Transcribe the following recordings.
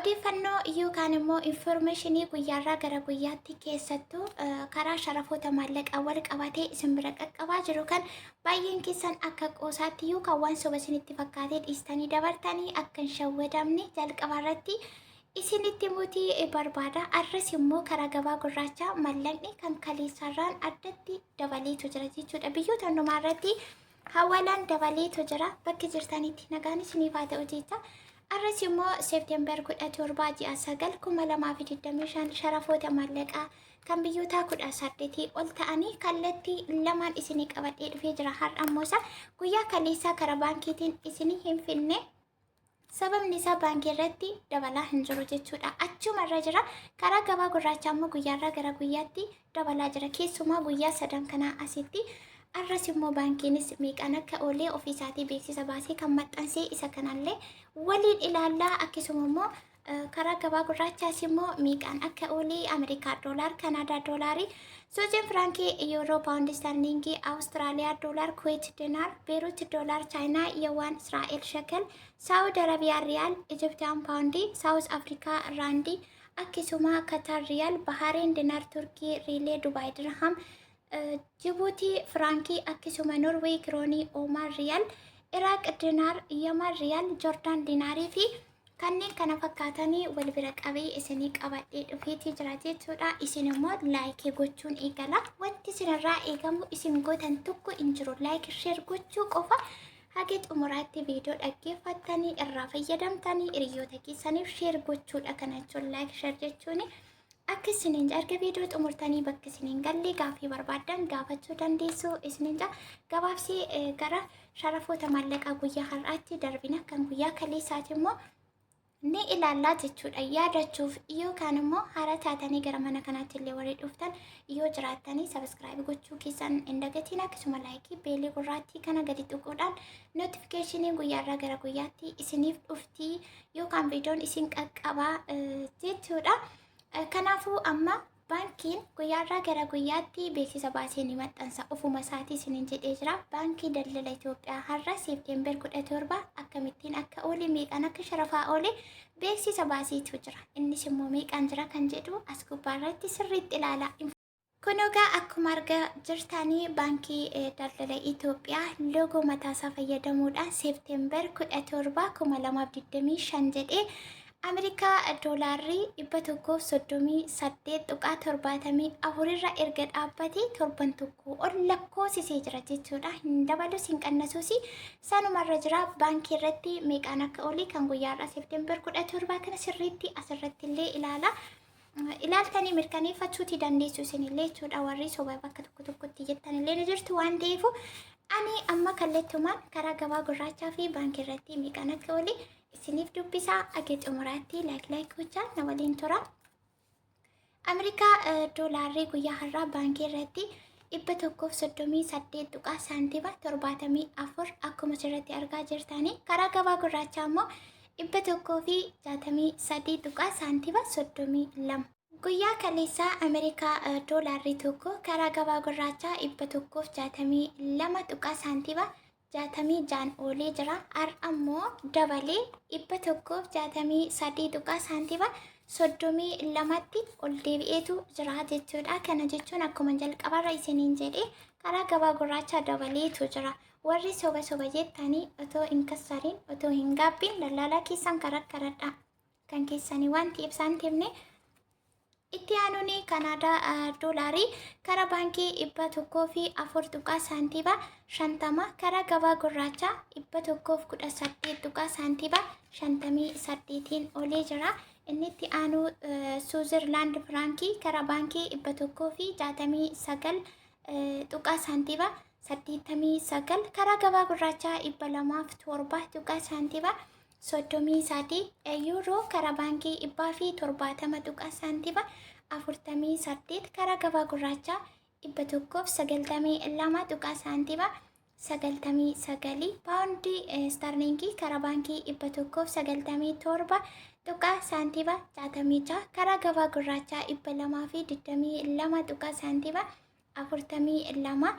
odeeffannoo yookaan immoo informationii guyyaarraa gara guyyaatti keessattuu karaa sharafoota maallaqaa wal qabatee isin bira qaqqabaa jiru kan baay'een keessan akka qoosaatti yookaan waan soba isinitti fakkaatee dhiistanii dabartanii akka hin shawwadamne jalqabaarratti isinitti mootii barbaada. Arras immoo karaa gabaa gurraachaa mallaqni kan kaleessarraan addatti dabaleetu jira jechuudha. Biyyoota hundumaarratti hawaalan dabaleetu jira. Bakki jirtanitti nagaan isiniif haa ta'u jecha. Arras immoo Seepteembar 17 ji'a 9 2025 sharafoota maallaqaa kan biyyoota 18 ol ta'anii kallattii lamaan isinii qabadhee dhufee jira. Har'a immoo guyyaa kaleessaa karaa baankiitiin isinii hin finne. Sababni isaa baankii irratti dabalaa hin jiru jechuudha. Achumarra jira. Karaa gabaa gurraachaa immoo guyyaarraa gara guyyaatti dabalaa jira. Keessumaa guyyaa 3 kanaa asitti. Arras immoo baankiinis meeqan akka oolee ofiisaatii beeksisa baasee kan maxxansee isa kanallee waliin ilaallaa. Akkasuma immoo karaa gabaa gurraachaas immoo meeqan akka oolee Ameerikaa doolaar, Kanaadaa doolaarii, Suuzin firankii, Yuuroo, Paawundi sterlingii, Awustiraaliyaa doolaar, Kuweet dinar, Beeruut doolaar, Chaayinaa yawaan, Israa'el shekel, Saawud Arabiyaa riyaal, Ijiptiyaan paawundii, Saawuz Afrikaa raandii, akkasuma Katar riyaal, Bahaareen dinar, Turkii riilee, Dubaay diraham, Jibuutii firankii, akkasuma Norweey kiroonii, Oomaan riyaal, Iraaq dinar, Yaman riyaal, Joordaan dinaarii fi kanneen kana fakkaatanii wal bira qabee isinii qabadhee dhufeetii jira jechuudha. Isin immoo laayikii gochuun eegala. Wanti isinirraa eegamu isin gootan tokko hin jiru. Laayikii sheer gochuu qofa. Haga xumuraatti viidiyoo dhaggeeffattanii irraa fayyadamtanii hiriyoota keessaniif sheer gochuudha. Kana jechuun laayikii sheer jechuun akka isiniin arga viidiyoo xumurtanii bakka isiniin galle gaaffii barbaadan gaafachuu dandeessu. Isiniin gabaabsee gara sharafoota maallaqaa guyyaa har'aatti darbina. Kan guyyaa kaleessaati immoo ni ilaallaa jechuudha. Yaadachuuf yookaan immoo haara taatanii gara mana kanaatti illee warri dhuftan yoo jiraattanii sabiskiraayib gochuu keessan hin dagatiin. Akkasuma laayikii beelii gurraattii kana gadi tuquudhaan nootifikeeshinii guyyaarraa gara guyyaatti isiniif dhuftii yookaan viidiyoon isin qaqqabaa jechuudha. Kanaafuu amma baankiin guyyaarraa gara guyyaatti beeksisa baasee ni maxxansa. Ofuma isaatii isiniin jedhee jira. Baankii daldala Itoophiyaa har'a Seepteembar 17 akkamittiin akka oolee meeqan akka sharafaa oolee beeksisa baaseetu jira. Innis immoo meeqan jira kan jedhu as gubbaarratti sirriitti ilaala. Kun egaa akkuma argaa jirtanii baankii daldala Itoophiyaa loogoo mataasaa fayyadamuudhaan Seepteembar 17 2025 jedhee Ameerikaa doolaarrii 138.74 irra erga dhaabbatee torban tokko ol lakkoofsisee jira jechuudha. Hin dabalus hin qannasuus sanumarra jira. Baankii irratti meeqaan akka oolee kan guyyaarraa Seepteembar 17 kana sirriitti asirratti illee ilaala. Ilaaltanii mirkaneeffachuuti dandeessu isinillee jechuudha. Warri soba bakka tokkotti jettanillee ni jirtu waan ta'eef ani amma kallattumaan karaa gabaa gurraachaa fi baankii irratti meeqaan akka oolee isiniif dubbisaa. Aga xumuraatti laayik gochaa na waliin tura. Ameerikaa doolaarrii guyyaa har'aa baankii irratti 138.74 akkuma asirratti argaa jirtanii. Karaa gabaa gurraachaa immoo 163.32. Guyyaa kaleessaa Ameerikaa doolaarrii tokko karaa gabaa gurraachaa 162.66 oolee jira. Har'a immoo dabalee 163.32tti ol deebi'eetu jira jechuudha. Kana jechuun akkuma jalqabarra isiniin jedhee karaa gabaa gurraachaa dabaleetu jira. Warri soba jettanii otoo hin kassariin otoo hin gaabbiin daldalaa keessan karadha. Kan keessanii wanti ibsaan teemne itti aanuun Kanaadaa doolaarii karaa baankii 104.50 karaa gabaa gurraachaa 118.58 oolee jira. Inni itti aanu Suuzerlaand firankii karaa baankii 169.89 karaa gabaa gurraachaa 207.33 yuuroo karaa baankii 170.48 karaa gabaa gurraachaa 192.99 paawundii sterlingii karaa baankii 197.66 karaa gabaa gurraachaa 222.42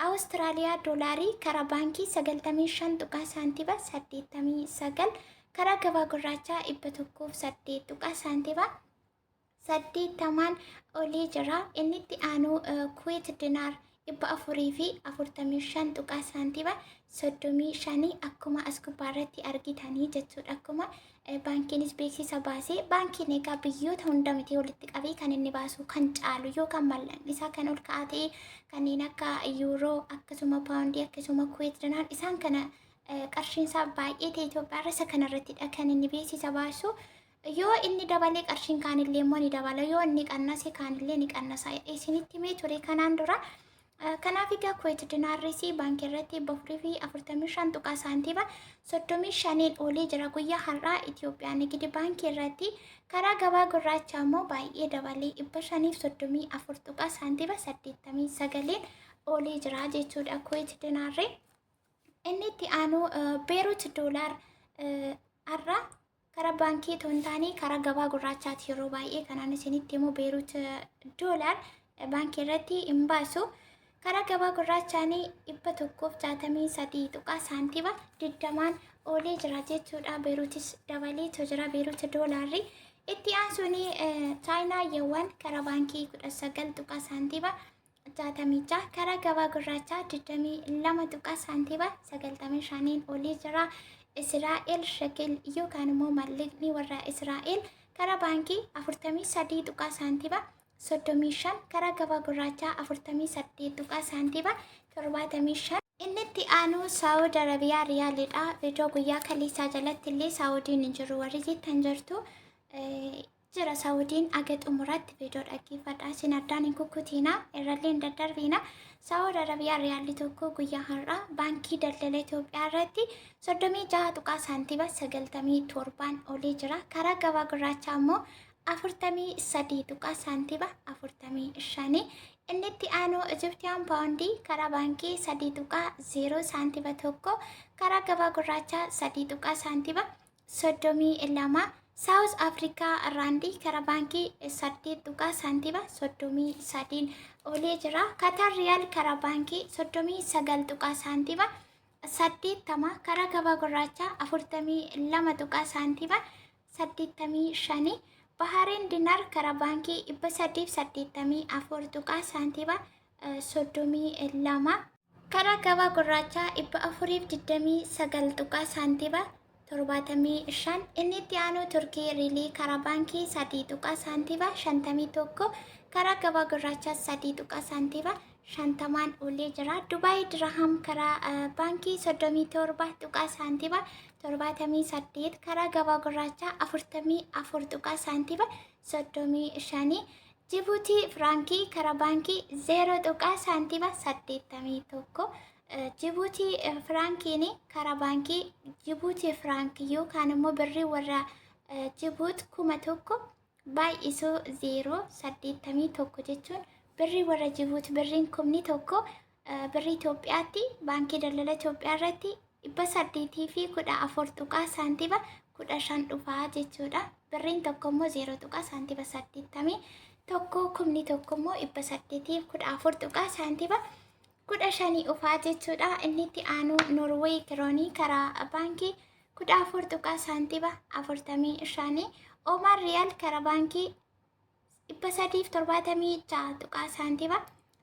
Awustiraaliyaa doolaarii karaa baankii 95.89 karaa gabaa gurraachaa 108 saantiba 80 olii jira. Inni itti aanu kuweet dinar 445 saantiba 35 akkuma as gubbaarratti argitanii jechuudha. Akkuma baankiinis beeksisa baasee baankiin egaa biyyoota hunda miti walitti qabee kan inni baasu kan caalu yookaan mallan isaa kan ol ka'aa ta'e kanneen akka yuuroo akkasuma paawundii akkasuma kuweet dinar isaan kana qarshiin isaa baay'ee ta'e Itoophiyaa irra isa kanarrattidha kan inni beeksisa baasu. Yoo inni dabalee qarshiin kaanillee immoo ni dabala, yoo inni qannase kaanillee ni qannasa. Isinitti himee ture kanaan dura. Kanaaf egaa kuweet dinaarris baankii irratti 445 saantiba 35 olii jira guyyaa har'aa Itoophiyaa nigdi baankii irratti. Karaa gabaa gurraachaa immoo baay'ee dabalee 534 saantiba 89 olii jira jechuudha kuweet dinaarri. Inni itti aanu beerut doolaar har'a karaa baankii toontaanii karaa gabaa gurraachaati yeroo baay'ee kanaan isinitti immoo beerut doolaar baankii irratti hin baasu. Karaa gabaa gurraachaanii 163 saantiba 20 olii jira jechuudha. Beerutis dabaleetu jira beerut doolaarri. Itti aansuuni chaayinaa yeewwan karaa baankii 19 saantiba 66 karaa gabaa gurraachaa 22 saantiba 95 olii jira. Israa'el shekil yookaan immoo mallaqni warra Israa'el karaa baankii 43 saantiba 35 karaa gabaa gurraachaa 48 saantiba 75. Inni itti aanu Saawud Arabiyaa riyaalidha. Viidiyoo guyyaa kaleessaa jalatti illee Saawudiin hin jiru warri jettan jirtu. Jira Saawudiin aga xumuratti viidiyoo dhaggeeffadhaa isin addaan hin kukkutiina irrallee hin daddarbiina. Saawud Arabiyaa riyaalli tokko guyyaa har'aa baankii daldala Itoophiyaa irratti 36 saantiba 97 olii jira. Karaa gabaa gurraachaa immoo 43 saantiba 45. Inni itti aanu Ijiptiyaan paawundii karaa baankii 3.0 saantiba 1 karaa gabaa gurraachaa 3 saantiba 32. South Africa raandii karaa baankii 8 saantiba 33 olii jira. Qatar riyaal karaa baankii 39 saantiba 80 karaa gabaa gurraachaa 42 saantiba 85. Bahareen dinar karaa baankii 384 saantiba 32 karaa gabaa gurraachaa 429 saantiba 75. Inni itti aanu Turkii riilii karaa baankii 3 saantiba 51 karaa gabaa gurraachaa 3 saantiba 50 olii jira. Dubaay diraham karaa baankii 37 saantiba 78 karaa gabaa gurraachaa 44 saantiba 35. Jibuutii firankii karaa baankii 0 saantiba 81. Jibuutii firankiin karaa baankii Jibuutii firankii yookaan immoo birrii warra Jibuut 1000 baay'isuu 0.81 jechuun birrii warra Jibuut birriin 1000 birrii Itoophiyaatti baankii daldala Itoophiyaa irratti 814 saantiba 15 dhufaa jechuudha. Birriin tokko immoo 0 saantiba 80 tokko kumni tokko immoo 814 saantiba 15 dhufaa jechuudha. Inni itti aanu Norweey kiroonii karaa baankii 14 saantiba 45. Oman riyaal karaa baankii 376 saantiba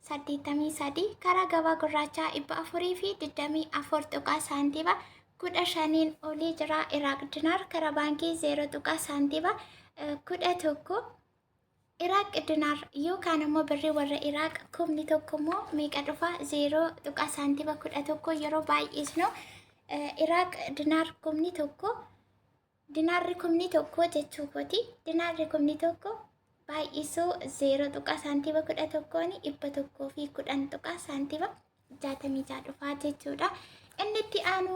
83 karaa gabaa gurraachaa 424 saantiba 15 olii jira. Iraaq dinar karaa baankii 0 saantiba 11. Iraaq dinar yookaan immoo birrii warra Iraaq kumni tokko immoo meeqa dhufa 0 saantiba 11 yeroo baay'isnu Iraaq dinar kumni tokko dinaarri kumni tokko jechuu kooti. Dinaarri kumni tokko baay'isuu 0 saantiba 11 110 saantiba 66 dhufaa jechuudha. Inni itti aanu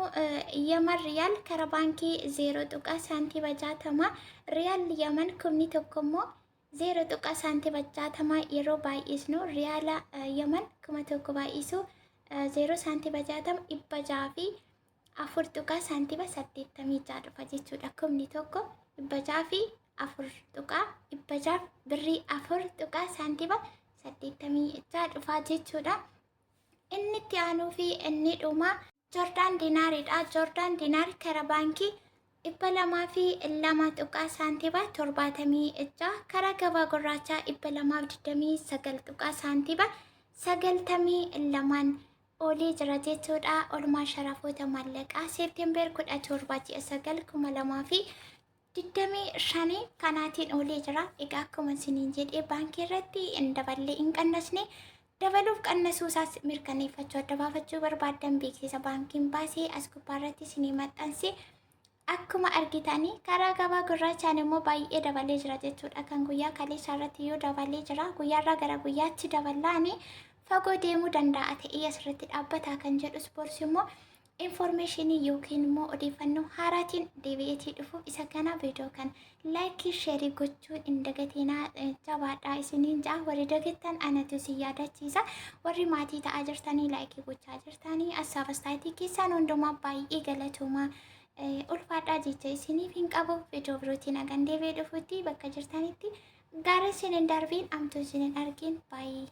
Yaman riyaal karaa baankii 0 saantiba 60 riyaal Yaman kumni tokko immoo 0 saantiba 60 yeroo baay'isnu riyaala Yaman 1000 baay'isuu 0 saantiba 60 604 saantiba 86 dhufa jechuudha. Kumni tokko 604 birrii 4 saantiba 86 dhufaa jechuudha. Inni itti aanuu fi inni dhuma Joordaan dinaaridha. Joordaan dinaar karaa baankii 202 saantiba 76 karaa gabaa gurraachaa 229 saantiba 92 olii jira jechuudha. Oolmaa sharafoota maallaqaa seepteember 17 2025 kanaatiin olii jira. Egaa akkuma isiniin jedhee baankii irratti daballee hin qannasne dabaluuf qannasuu isaas mirkaneeffachuu adda baafachuu barbaadan beeksisa baankiin baasee as gubbaarratti isinii maxxanse. Akkuma argitanii karaa gabaa gurraachaan immoo baay'ee dabalee jira jechuudha. Kan guyyaa kaleessaa irratti yoo dabalee jira guyyaarraa gara guyyaatti dabalaanii fagoo deemuu danda'a ta'ee asirratti dhaabbataa kan jedhus boorsi immoo informationii yookiin immoo odeeffannoo haaraatiin deebi'eetii dhufuuf isa kana viidiyoo kan laayikii sheerii gochuun hin dagatinaa jabaadhaa isiniin ja'a. Warri dagattan anatu si yaadachiisa. Warri maatii ta'aa jirtanii laayikii gochaa jirtanii assaaf astaayitii keessaan hundumaa baay'ee galatoomaa. Ulfaadhaa jecha isiniif hin qabu. Viidiyoo birootiin hagan deebi'ee dhufuutti bakka jirtanitti gaarii isiniin darbiin amtuu isiniin argin baay'ee.